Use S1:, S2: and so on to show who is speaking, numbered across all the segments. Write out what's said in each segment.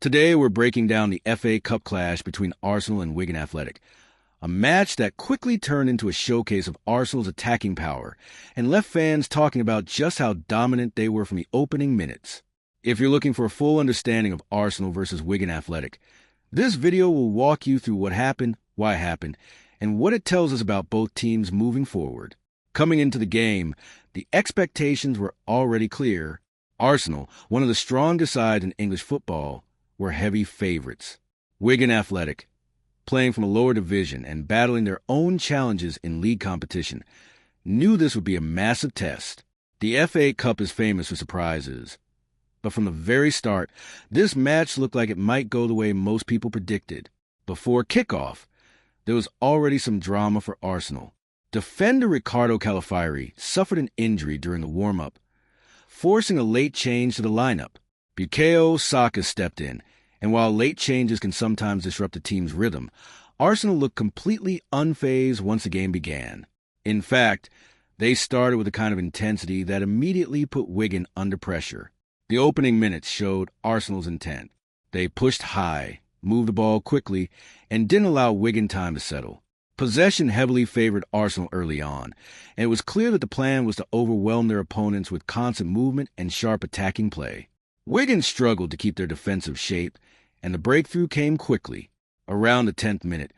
S1: Today we're breaking down the FA Cup clash between Arsenal and Wigan Athletic, a match that quickly turned into a showcase of Arsenal's attacking power and left fans talking about just how dominant they were from the opening minutes. If you're looking for a full understanding of Arsenal versus Wigan Athletic, this video will walk you through what happened, why it happened, and what it tells us about both teams moving forward. Coming into the game, the expectations were already clear. Arsenal, one of the strongest sides in English football, were heavy favorites. Wigan Athletic, playing from a lower division and battling their own challenges in league competition, knew this would be a massive test. The FA Cup is famous for surprises, but from the very start, this match looked like it might go the way most people predicted. Before kickoff, there was already some drama for Arsenal. Defender Ricardo Calafiri suffered an injury during the warm-up, forcing a late change to the lineup. Bukayo Saka stepped in, and while late changes can sometimes disrupt a team's rhythm, Arsenal looked completely unfazed once the game began. In fact, they started with a kind of intensity that immediately put Wigan under pressure. The opening minutes showed Arsenal's intent. They pushed high, moved the ball quickly, and didn't allow Wigan time to settle. Possession heavily favored Arsenal early on, and it was clear that the plan was to overwhelm their opponents with constant movement and sharp attacking play. Wigan struggled to keep their defensive shape, and the breakthrough came quickly. Around the 10th minute,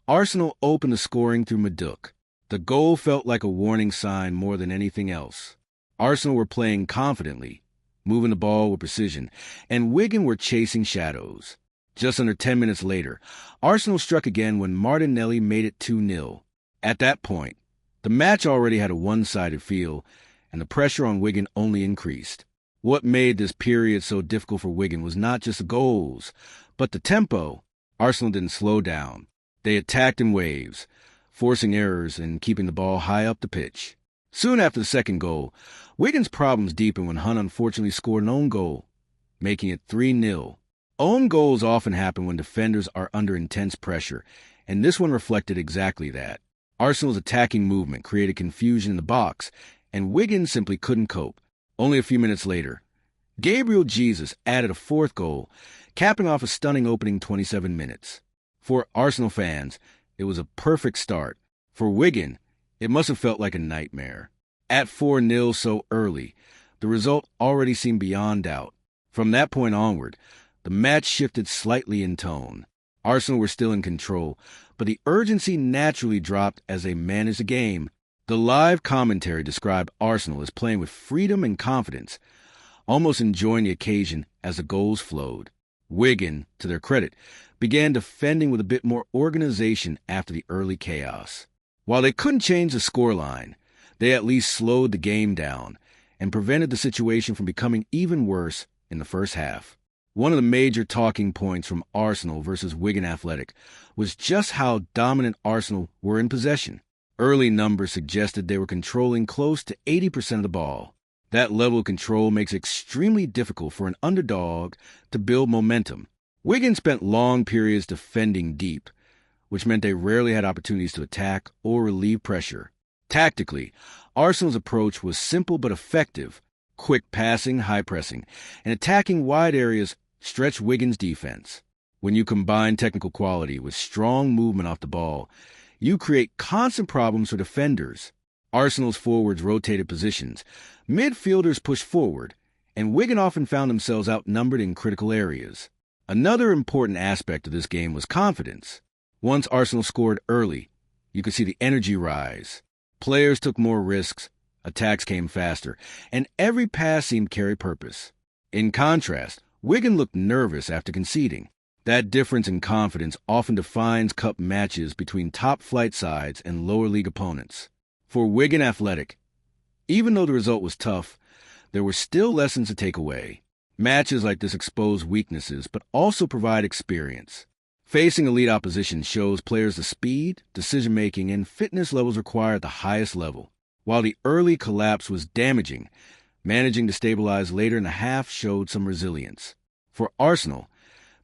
S1: Arsenal opened the scoring through Maduk. The goal felt like a warning sign more than anything else. Arsenal were playing confidently, moving the ball with precision, and Wigan were chasing shadows. Just under 10 minutes later, Arsenal struck again when Martinelli made it 2-0. At that point, the match already had a one-sided feel, and the pressure on Wigan only increased. What made this period so difficult for Wigan was not just the goals, but the tempo. Arsenal didn't slow down. They attacked in waves, forcing errors and keeping the ball high up the pitch. Soon after the second goal, Wigan's problems deepened when Hunt unfortunately scored an own goal, making it 3-0. Own goals often happen when defenders are under intense pressure, and this one reflected exactly that. Arsenal's attacking movement created confusion in the box, and Wigan simply couldn't cope. Only a few minutes later, Gabriel Jesus added a fourth goal, capping off a stunning opening 27 minutes. For Arsenal fans, it was a perfect start. For Wigan, it must have felt like a nightmare. At 4-0 so early, the result already seemed beyond doubt. From that point onward, the match shifted slightly in tone. Arsenal were still in control, but the urgency naturally dropped as they managed the game. The live commentary described Arsenal as playing with freedom and confidence, almost enjoying the occasion as the goals flowed. Wigan, to their credit, began defending with a bit more organization after the early chaos. While they couldn't change the scoreline, they at least slowed the game down and prevented the situation from becoming even worse in the first half. One of the major talking points from Arsenal versus Wigan Athletic was just how dominant Arsenal were in possession. Early numbers suggested they were controlling close to 80% of the ball. That level of control makes it extremely difficult for an underdog to build momentum. Wigan spent long periods defending deep, which meant they rarely had opportunities to attack or relieve pressure. Tactically, Arsenal's approach was simple but effective. Quick passing, high pressing, and attacking wide areas stretched Wigan's defense. When you combine technical quality with strong movement off the ball, you create constant problems for defenders. Arsenal's forwards rotated positions, midfielders pushed forward, and Wigan often found themselves outnumbered in critical areas. Another important aspect of this game was confidence. Once Arsenal scored early, you could see the energy rise. Players took more risks, attacks came faster, and every pass seemed to carry purpose. In contrast, Wigan looked nervous after conceding. That difference in confidence often defines cup matches between top-flight sides and lower-league opponents. For Wigan Athletic, even though the result was tough, there were still lessons to take away. Matches like this expose weaknesses, but also provide experience. Facing elite opposition shows players the speed, decision-making, and fitness levels required at the highest level. While the early collapse was damaging, managing to stabilize later in the half showed some resilience. For Arsenal,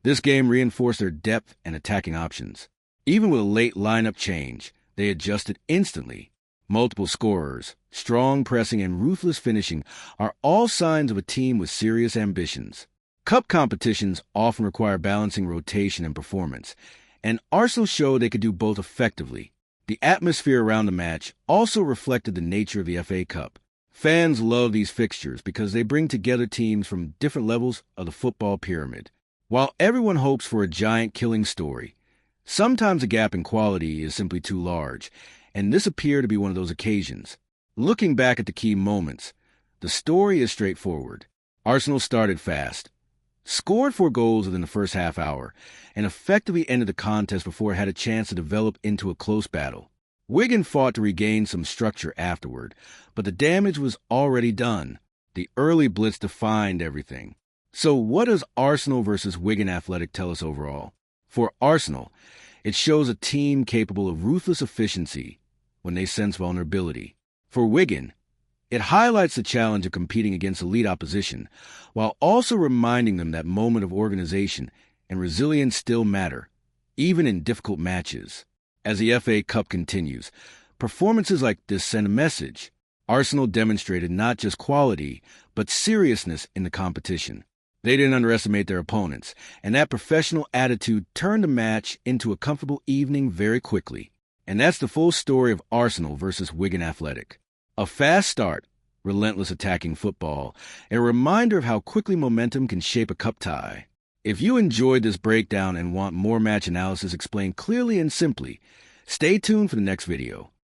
S1: this game reinforced their depth and attacking options. Even with a late lineup change, they adjusted instantly. Multiple scorers, strong pressing, and ruthless finishing are all signs of a team with serious ambitions. Cup competitions often require balancing rotation and performance, and Arsenal showed they could do both effectively. The atmosphere around the match also reflected the nature of the FA Cup. Fans love these fixtures because they bring together teams from different levels of the football pyramid. While everyone hopes for a giant killing story, sometimes the gap in quality is simply too large, and this appeared to be one of those occasions. Looking back at the key moments, the story is straightforward. Arsenal started fast, scored 4 goals within the first half hour, and effectively ended the contest before it had a chance to develop into a close battle. Wigan fought to regain some structure afterward, but the damage was already done. The early blitz defined everything. So what does Arsenal versus Wigan Athletic tell us overall? For Arsenal, it shows a team capable of ruthless efficiency when they sense vulnerability. For Wigan, it highlights the challenge of competing against elite opposition, while also reminding them that moment of organization and resilience still matter, even in difficult matches. As the FA Cup continues, performances like this send a message. Arsenal demonstrated not just quality, but seriousness in the competition. They didn't underestimate their opponents, and that professional attitude turned the match into a comfortable evening very quickly. And that's the full story of Arsenal versus Wigan Athletic. A fast start, relentless attacking football, and a reminder of how quickly momentum can shape a cup tie. If you enjoyed this breakdown and want more match analysis explained clearly and simply, stay tuned for the next video.